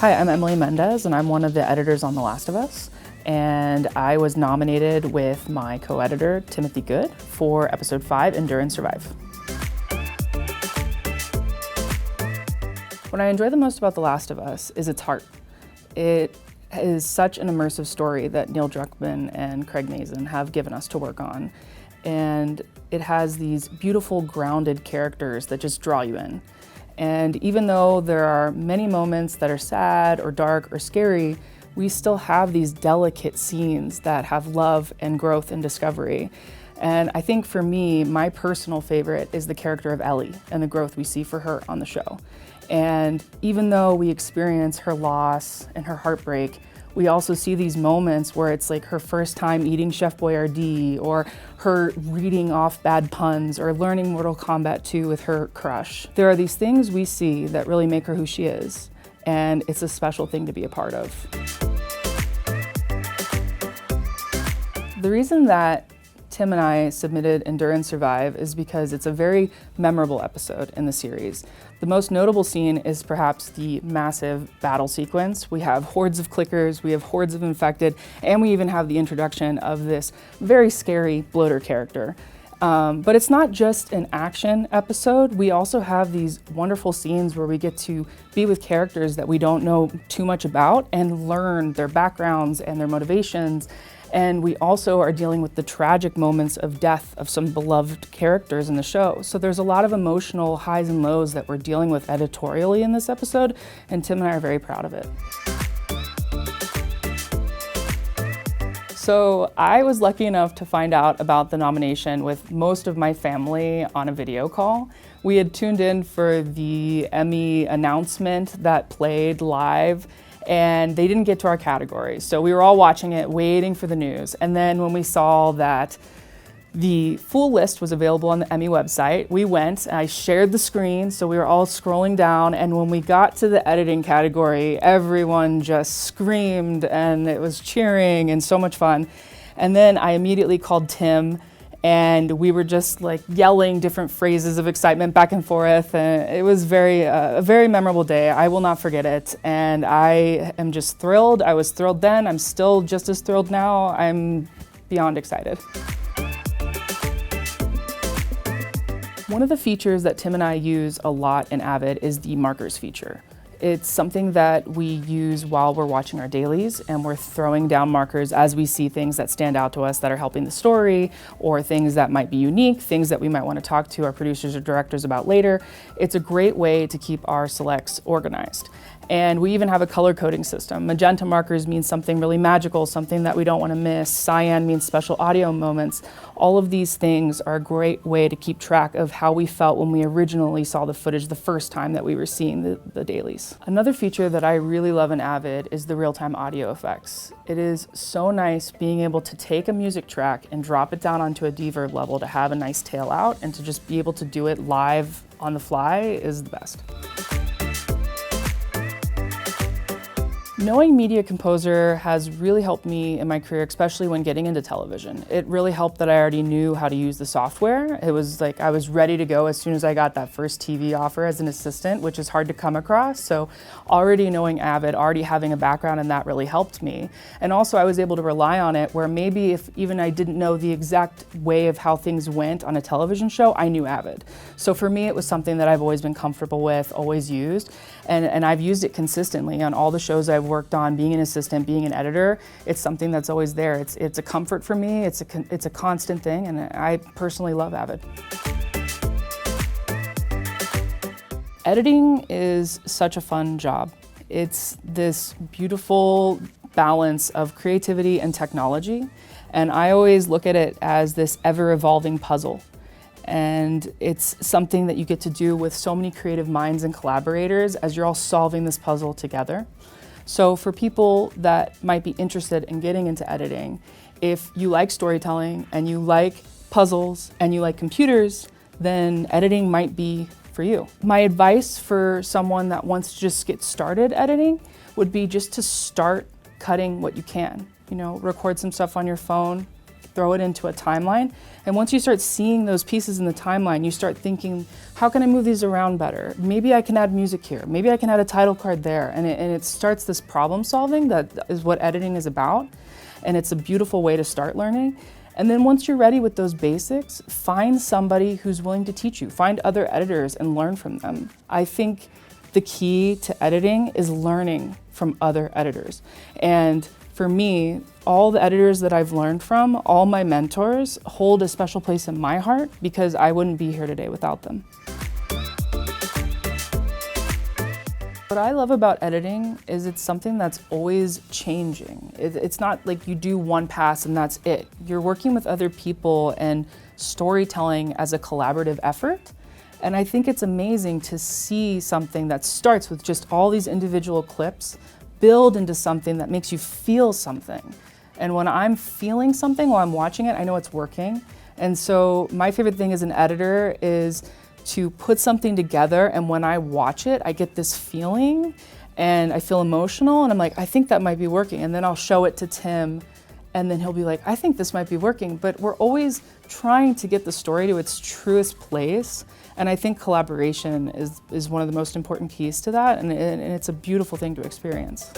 Hi, I'm Emily Mendez, and I'm one of the editors on The Last of Us. And I was nominated with my co-editor, Timothy Good, for episode 5, Endure and Survive. What I enjoy the most about The Last of Us is its heart. It is such an immersive story that Neil Druckmann and Craig Mazin have given us to work on. And it has these beautiful, grounded characters that just draw you in. And even though there are many moments that are sad or dark or scary, we still have these delicate scenes that have love and growth and discovery. And I think for me, my personal favorite is the character of Ellie and the growth we see for her on the show. And even though we experience her loss and her heartbreak, we also see these moments where it's like her first time eating Chef Boyardee, or her reading off bad puns, or learning Mortal Kombat 2 with her crush. There are these things we see that really make her who she is, and it's a special thing to be a part of. The reason that Tim and I submitted Endure and Survive is because it's a very memorable episode in the series. The most notable scene is perhaps the massive battle sequence. We have hordes of clickers, we have hordes of infected, and we even have the introduction of this very scary bloater character. But it's not just an action episode. We also have these wonderful scenes where we get to be with characters that we don't know too much about and learn their backgrounds and their motivations. And we also are dealing with the tragic moments of death of some beloved characters in the show. So there's a lot of emotional highs and lows that we're dealing with editorially in this episode, and Tim and I are very proud of it. So I was lucky enough to find out about the nomination with most of my family on a video call. We had tuned in for the Emmy announcement that played live, and they didn't get to our category. So we were all watching it, waiting for the news. And then when we saw that the full list was available on the Emmy website, we went, and I shared the screen, so we were all scrolling down, and when we got to the editing category, everyone just screamed, and it was cheering and so much fun. And then I immediately called Tim, and we were just like yelling different phrases of excitement back and forth, and it was a very memorable day. I will not forget it, and I am just thrilled. I was thrilled then, I'm still just as thrilled now. I'm beyond excited. One of the features that Tim and I use a lot in Avid is the markers feature. It's something that we use while we're watching our dailies, and we're throwing down markers as we see things that stand out to us that are helping the story, or things that might be unique, things that we might want to talk to our producers or directors about later. It's a great way to keep our selects organized. And we even have a color coding system. Magenta markers mean something really magical, something that we don't want to miss. Cyan means special audio moments. All of these things are a great way to keep track of how we felt when we originally saw the footage the first time that we were seeing the dailies. Another feature that I really love in Avid is the real-time audio effects. It is so nice being able to take a music track and drop it down onto a reverb level to have a nice tail out, and to just be able to do it live on the fly is the best. Knowing Media Composer has really helped me in my career, especially when getting into television. It really helped that I already knew how to use the software. It was like I was ready to go as soon as I got that first TV offer as an assistant, which is hard to come across. So already knowing Avid, already having a background in that really helped me. And also I was able to rely on it where maybe if even I didn't know the exact way of how things went on a television show, I knew Avid. So for me, it was something that I've always been comfortable with, always used. And I've used it consistently on all the shows I've worked on, being an assistant, being an editor. It's something that's always there. It's a comfort for me, it's a constant thing, and I personally love Avid. Editing is such a fun job. It's this beautiful balance of creativity and technology, and I always look at it as this ever-evolving puzzle. And it's something that you get to do with so many creative minds and collaborators as you're all solving this puzzle together. So for people that might be interested in getting into editing, if you like storytelling and you like puzzles and you like computers, then editing might be for you. My advice for someone that wants to just get started editing would be just to start cutting what you can. You know, record some stuff on your phone, throw it into a timeline. And once you start seeing those pieces in the timeline, you start thinking, how can I move these around better? Maybe I can add music here. Maybe I can add a title card there. And it starts this problem solving that is what editing is about. And it's a beautiful way to start learning. And then once you're ready with those basics, find somebody who's willing to teach you. Find other editors and learn from them. I think the key to editing is learning from other editors. And for me, all the editors that I've learned from, all my mentors, hold a special place in my heart because I wouldn't be here today without them. What I love about editing is it's something that's always changing. It's not like you do one pass and that's it. You're working with other people and storytelling as a collaborative effort. And I think it's amazing to see something that starts with just all these individual clips build into something that makes you feel something. And when I'm feeling something while I'm watching it, I know it's working. And so my favorite thing as an editor is to put something together, and when I watch it, I get this feeling and I feel emotional and I'm like, I think that might be working. And then I'll show it to Tim and then he'll be like, I think this might be working. But we're always trying to get the story to its truest place. And I think collaboration is one of the most important keys to that, and it's a beautiful thing to experience.